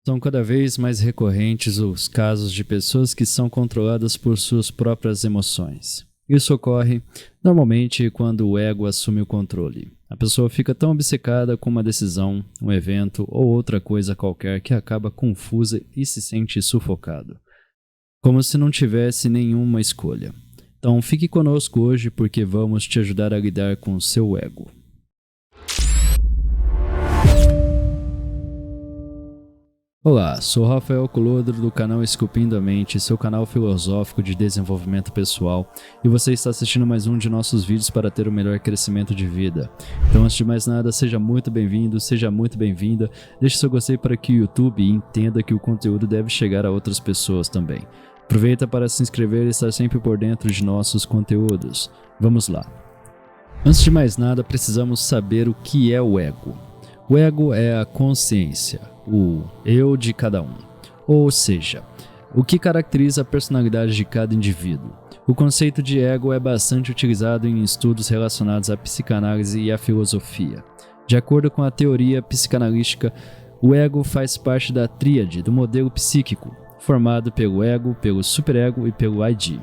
São cada vez mais recorrentes os casos de pessoas que são controladas por suas próprias emoções. Isso ocorre, normalmente, quando o ego assume o controle. A pessoa fica tão obcecada com uma decisão, um evento ou outra coisa qualquer que acaba confusa e se sente sufocado, como se não tivesse nenhuma escolha. Então fique conosco hoje porque vamos te ajudar a lidar com o seu ego. Olá, sou Rafael Colodro do canal Esculpindo a Mente, seu canal filosófico de desenvolvimento pessoal, e você está assistindo mais um de nossos vídeos para ter o melhor crescimento de vida. Então, antes de mais nada, seja muito bem-vindo, seja muito bem-vinda, deixe seu gostei para que o YouTube entenda que o conteúdo deve chegar a outras pessoas também. Aproveita para se inscrever e estar sempre por dentro de nossos conteúdos. Vamos lá. Antes de mais nada, precisamos saber o que é o ego. O ego é a consciência, o eu de cada um, ou seja, o que caracteriza a personalidade de cada indivíduo. O conceito de ego é bastante utilizado em estudos relacionados à psicanálise e à filosofia. De acordo com a teoria psicanalística, o ego faz parte da tríade do modelo psíquico, formado pelo ego, pelo superego e pelo ID.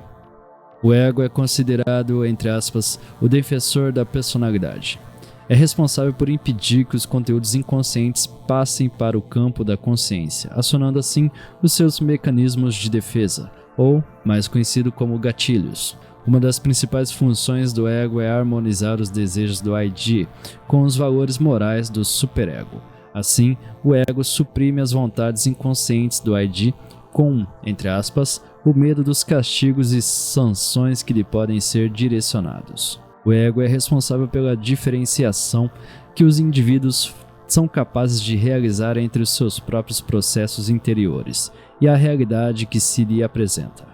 O ego é considerado, entre aspas, o defensor da personalidade. É responsável por impedir que os conteúdos inconscientes passem para o campo da consciência, acionando assim os seus mecanismos de defesa, ou, mais conhecido como gatilhos. Uma das principais funções do ego é harmonizar os desejos do ID com os valores morais do superego. Assim, o ego suprime as vontades inconscientes do ID com, entre aspas, o medo dos castigos e sanções que lhe podem ser direcionados. O ego é responsável pela diferenciação que os indivíduos são capazes de realizar entre os seus próprios processos interiores e a realidade que se lhe apresenta.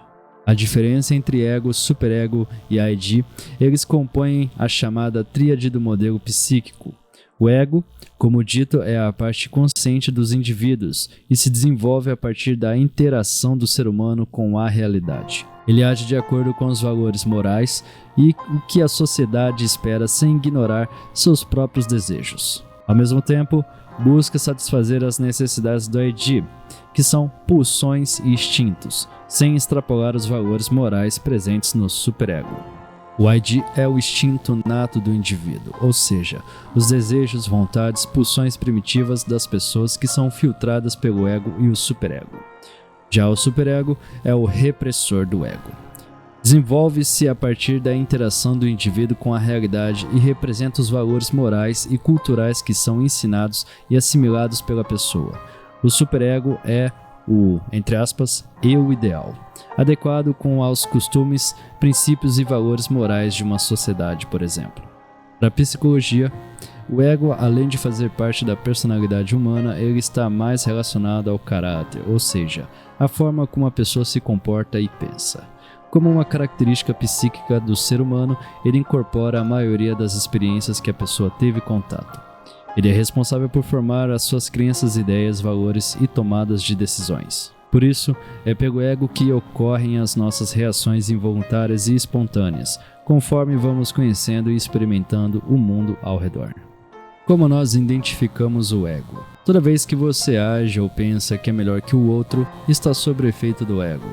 A diferença entre ego, superego e ID, eles compõem a chamada tríade do modelo psíquico. O ego, como dito, é a parte consciente dos indivíduos e se desenvolve a partir da interação do ser humano com a realidade. Ele age de acordo com os valores morais e o que a sociedade espera sem ignorar seus próprios desejos. Ao mesmo tempo, busca satisfazer as necessidades do ID, que são pulsões e instintos, sem extrapolar os valores morais presentes no superego. O ID é o instinto nato do indivíduo, ou seja, os desejos, vontades, pulsões primitivas das pessoas que são filtradas pelo ego e o superego. Já o superego é o repressor do ego. Desenvolve-se a partir da interação do indivíduo com a realidade e representa os valores morais e culturais que são ensinados e assimilados pela pessoa. O superego é o, entre aspas, eu ideal, adequado com aos costumes, princípios e valores morais de uma sociedade, por exemplo. Para a psicologia, o ego, além de fazer parte da personalidade humana, ele está mais relacionado ao caráter, ou seja, a forma como a pessoa se comporta e pensa. Como uma característica psíquica do ser humano, ele incorpora a maioria das experiências que a pessoa teve contato. Ele é responsável por formar as suas crenças, ideias, valores e tomadas de decisões. Por isso, é pelo ego que ocorrem as nossas reações involuntárias e espontâneas, conforme vamos conhecendo e experimentando o mundo ao redor. Como nós identificamos o ego? Toda vez que você age ou pensa que é melhor que o outro, está sob o efeito do ego.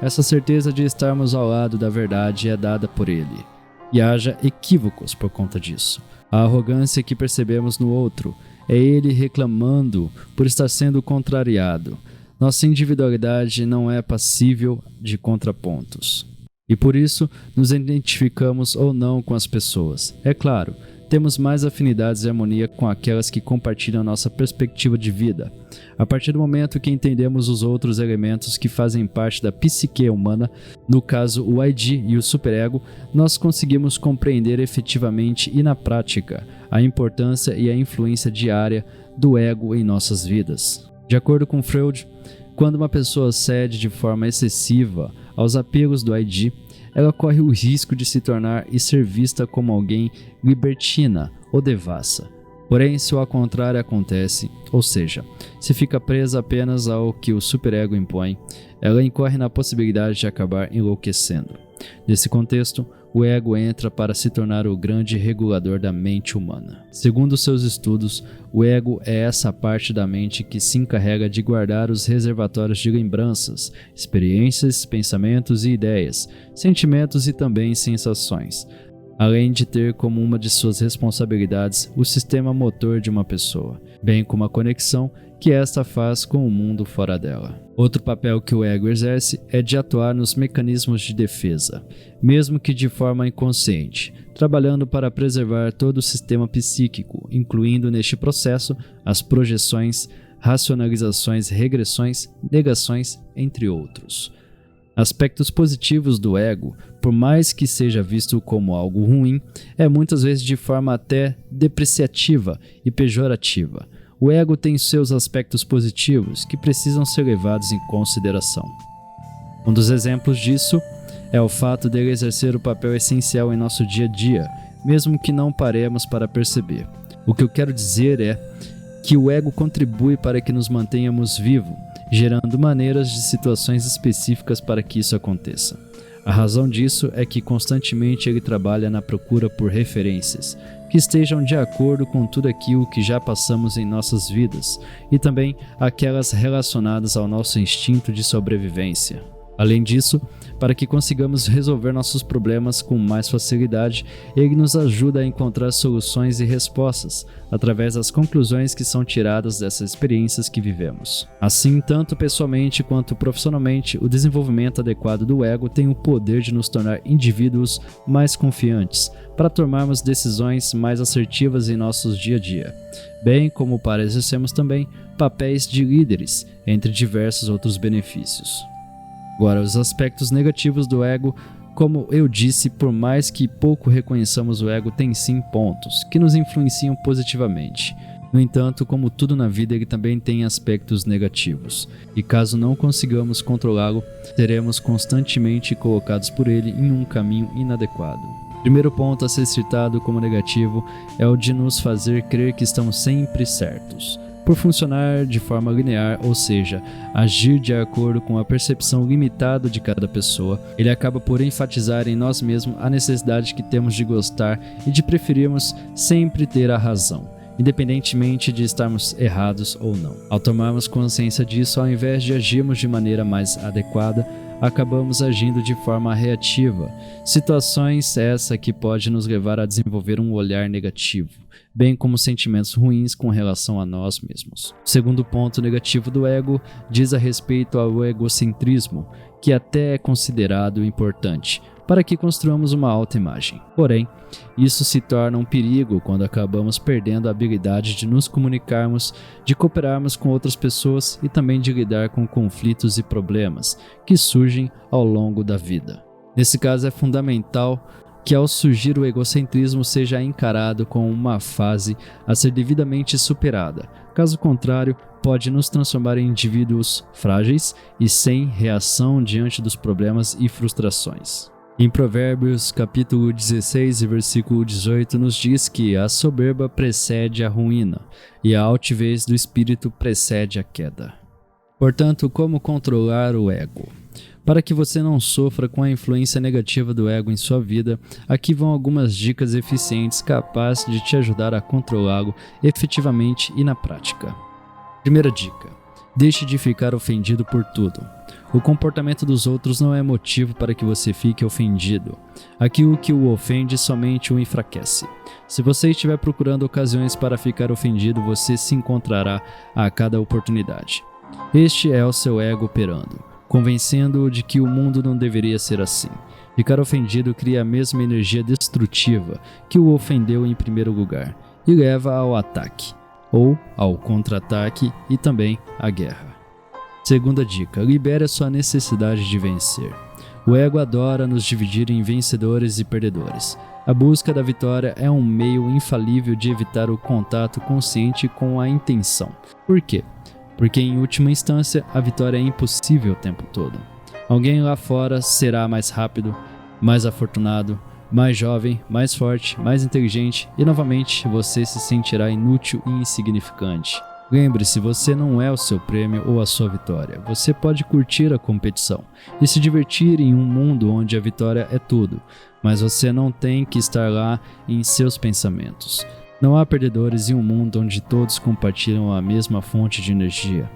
Essa certeza de estarmos ao lado da verdade é dada por ele, e haja equívocos por conta disso. A arrogância que percebemos no outro é ele reclamando por estar sendo contrariado. Nossa individualidade não é passível de contrapontos. E por isso, nos identificamos ou não com as pessoas. É claro, temos mais afinidades e harmonia com aquelas que compartilham nossa perspectiva de vida. A partir do momento que entendemos os outros elementos que fazem parte da psique humana, no caso o ID e o superego, nós conseguimos compreender efetivamente e na prática a importância e a influência diária do ego em nossas vidas. De acordo com Freud, quando uma pessoa cede de forma excessiva aos apelos do ID, ela corre o risco de se tornar e ser vista como alguém libertina ou devassa. Porém, se o ao contrário acontece, ou seja, se fica presa apenas ao que o superego impõe, ela incorre na possibilidade de acabar enlouquecendo. Nesse contexto, o ego entra para se tornar o grande regulador da mente humana. Segundo seus estudos, o ego é essa parte da mente que se encarrega de guardar os reservatórios de lembranças, experiências, pensamentos e ideias, sentimentos e também sensações, além de ter como uma de suas responsabilidades o sistema motor de uma pessoa, bem como a conexão que esta faz com o mundo fora dela. Outro papel que o ego exerce é de atuar nos mecanismos de defesa, mesmo que de forma inconsciente, trabalhando para preservar todo o sistema psíquico, incluindo neste processo as projeções, racionalizações, regressões, negações, entre outros. Aspectos positivos do ego, por mais que seja visto como algo ruim, é muitas vezes de forma até depreciativa e pejorativa. O ego tem seus aspectos positivos que precisam ser levados em consideração. Um dos exemplos disso é o fato dele exercer o papel essencial em nosso dia a dia, mesmo que não paremos para perceber. O que eu quero dizer é que o ego contribui para que nos mantenhamos vivos, gerando maneiras de situações específicas para que isso aconteça. A razão disso é que constantemente ele trabalha na procura por referências que estejam de acordo com tudo aquilo que já passamos em nossas vidas e também aquelas relacionadas ao nosso instinto de sobrevivência. Além disso, para que consigamos resolver nossos problemas com mais facilidade, ele nos ajuda a encontrar soluções e respostas através das conclusões que são tiradas dessas experiências que vivemos. Assim, tanto pessoalmente quanto profissionalmente, o desenvolvimento adequado do ego tem o poder de nos tornar indivíduos mais confiantes, para tomarmos decisões mais assertivas em nossos dia a dia, bem como para exercermos também papéis de líderes, entre diversos outros benefícios. Agora, os aspectos negativos do ego, como eu disse, por mais que pouco reconheçamos o ego, tem sim pontos que nos influenciam positivamente. No entanto, como tudo na vida, ele também tem aspectos negativos, e caso não consigamos controlá-lo, seremos constantemente colocados por ele em um caminho inadequado. O primeiro ponto a ser citado como negativo é o de nos fazer crer que estamos sempre certos. Por funcionar de forma linear, ou seja, agir de acordo com a percepção limitada de cada pessoa, ele acaba por enfatizar em nós mesmos a necessidade que temos de gostar e de preferirmos sempre ter a razão, independentemente de estarmos errados ou não. Ao tomarmos consciência disso, ao invés de agirmos de maneira mais adequada, acabamos agindo de forma reativa, situações essa que pode nos levar a desenvolver um olhar negativo, bem como sentimentos ruins com relação a nós mesmos. O segundo ponto negativo do ego diz a respeito ao egocentrismo, que até é considerado importante para que construamos uma autoimagem. Porém, isso se torna um perigo quando acabamos perdendo a habilidade de nos comunicarmos, de cooperarmos com outras pessoas e também de lidar com conflitos e problemas que surgem ao longo da vida. Nesse caso, é fundamental que ao surgir o egocentrismo seja encarado como uma fase a ser devidamente superada. Caso contrário, pode nos transformar em indivíduos frágeis e sem reação diante dos problemas e frustrações. Em Provérbios, capítulo 16 e versículo 18, nos diz que a soberba precede a ruína e a altivez do espírito precede a queda. Portanto, como controlar o ego? Para que você não sofra com a influência negativa do ego em sua vida, aqui vão algumas dicas eficientes capazes de te ajudar a controlá-lo efetivamente e na prática. Primeira dica: deixe de ficar ofendido por tudo. O comportamento dos outros não é motivo para que você fique ofendido. Aquilo que o ofende somente o enfraquece. Se você estiver procurando ocasiões para ficar ofendido, você se encontrará a cada oportunidade. Este é o seu ego operando, convencendo-o de que o mundo não deveria ser assim. Ficar ofendido cria a mesma energia destrutiva que o ofendeu em primeiro lugar e leva ao ataque, ou ao contra-ataque e também à guerra. Segunda dica: libere a sua necessidade de vencer. O ego adora nos dividir em vencedores e perdedores. A busca da vitória é um meio infalível de evitar o contato consciente com a intenção. Por quê? Porque em última instância, a vitória é impossível o tempo todo. Alguém lá fora será mais rápido, mais afortunado, mais jovem, mais forte, mais inteligente e novamente você se sentirá inútil e insignificante. Lembre-se, você não é o seu prêmio ou a sua vitória. Você pode curtir a competição e se divertir em um mundo onde a vitória é tudo, mas você não tem que estar lá em seus pensamentos. Não há perdedores em um mundo onde todos compartilham a mesma fonte de energia.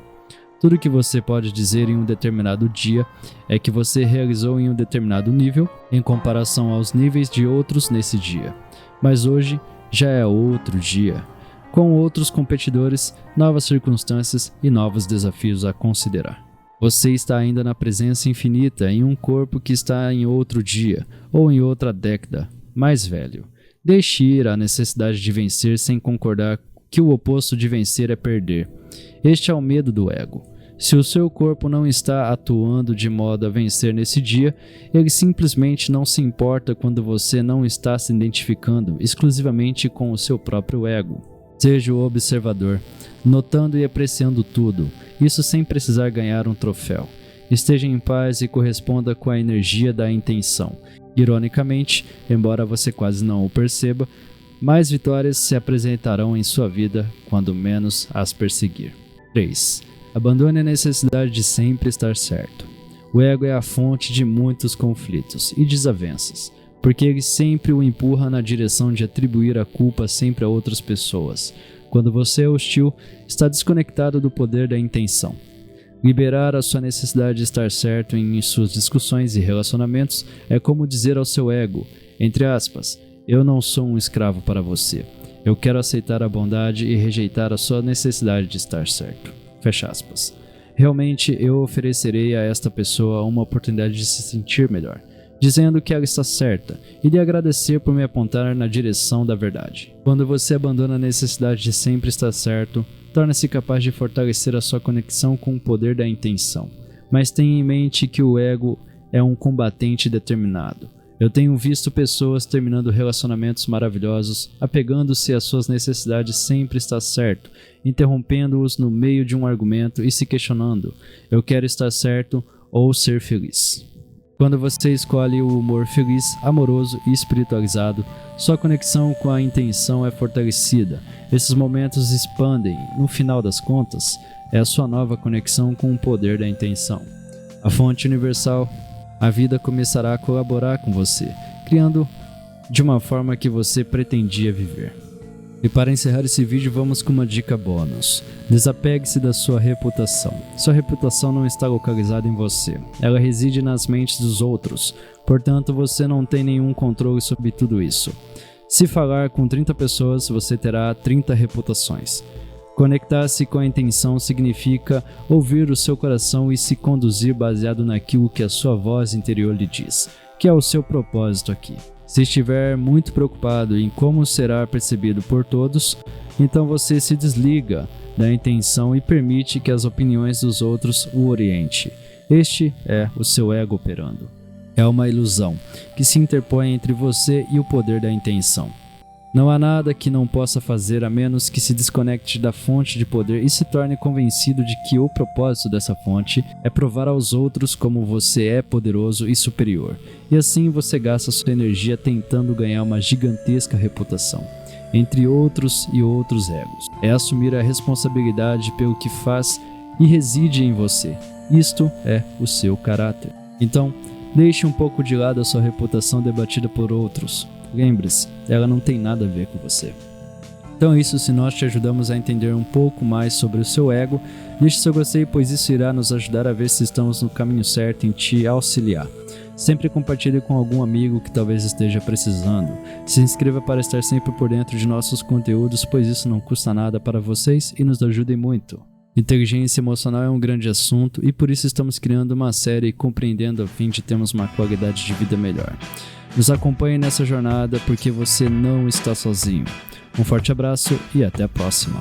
Tudo que você pode dizer em um determinado dia é que você realizou em um determinado nível em comparação aos níveis de outros nesse dia. Mas hoje já é outro dia, com outros competidores, novas circunstâncias e novos desafios a considerar. Você está ainda na presença infinita em um corpo que está em outro dia ou em outra década, mais velho. Deixe ir a necessidade de vencer sem concordar que o oposto de vencer é perder. Este é o medo do ego. Se o seu corpo não está atuando de modo a vencer nesse dia, ele simplesmente não se importa quando você não está se identificando exclusivamente com o seu próprio ego. Seja o observador, notando e apreciando tudo, isso sem precisar ganhar um troféu. Esteja em paz e corresponda com a energia da intenção. Ironicamente, embora você quase não o perceba, mais vitórias se apresentarão em sua vida quando menos as perseguir. 3. Abandone a necessidade de sempre estar certo. O ego é a fonte de muitos conflitos e desavenças, porque ele sempre o empurra na direção de atribuir a culpa sempre a outras pessoas. Quando você é hostil, está desconectado do poder da intenção. Liberar a sua necessidade de estar certo em suas discussões e relacionamentos é como dizer ao seu ego, entre aspas, eu não sou um escravo para você. Eu quero aceitar a bondade e rejeitar a sua necessidade de estar certo. Fecha aspas. Realmente eu oferecerei a esta pessoa uma oportunidade de se sentir melhor, dizendo que ela está certa e de agradecer por me apontar na direção da verdade. Quando você abandona a necessidade de sempre estar certo, torna-se capaz de fortalecer a sua conexão com o poder da intenção. Mas tenha em mente que o ego é um combatente determinado. Eu tenho visto pessoas terminando relacionamentos maravilhosos, apegando-se às suas necessidades sempre estar certo, interrompendo-os no meio de um argumento e se questionando, eu quero estar certo ou ser feliz. Quando você escolhe o humor feliz, amoroso e espiritualizado, sua conexão com a intenção é fortalecida. Esses momentos expandem, no final das contas, é a sua nova conexão com o poder da intenção. A fonte universal, a vida começará a colaborar com você, criando de uma forma que você pretendia viver. E para encerrar esse vídeo, vamos com uma dica bônus. Desapegue-se da sua reputação. Sua reputação não está localizada em você. Ela reside nas mentes dos outros. Portanto, você não tem nenhum controle sobre tudo isso. Se falar com 30 pessoas, você terá 30 reputações. Conectar-se com a intenção significa ouvir o seu coração e se conduzir baseado naquilo que a sua voz interior lhe diz, que é o seu propósito aqui. Se estiver muito preocupado em como será percebido por todos, então você se desliga da intenção e permite que as opiniões dos outros o oriente. Este é o seu ego operando. É uma ilusão que se interpõe entre você e o poder da intenção. Não há nada que não possa fazer a menos que se desconecte da fonte de poder e se torne convencido de que o propósito dessa fonte é provar aos outros como você é poderoso e superior. E assim você gasta sua energia tentando ganhar uma gigantesca reputação, entre outros e outros egos. É assumir a responsabilidade pelo que faz e reside em você. Isto é o seu caráter. Então, deixe um pouco de lado a sua reputação debatida por outros. Lembre-se, ela não tem nada a ver com você. Então é isso, se nós te ajudamos a entender um pouco mais sobre o seu ego, deixe seu gostei, pois isso irá nos ajudar a ver se estamos no caminho certo em te auxiliar. Sempre compartilhe com algum amigo que talvez esteja precisando. Se inscreva para estar sempre por dentro de nossos conteúdos, pois isso não custa nada para vocês e nos ajuda muito. Inteligência emocional é um grande assunto e por isso estamos criando uma série compreendendo a fim de termos uma qualidade de vida melhor. Nos acompanhe nessa jornada porque você não está sozinho. Um forte abraço e até a próxima.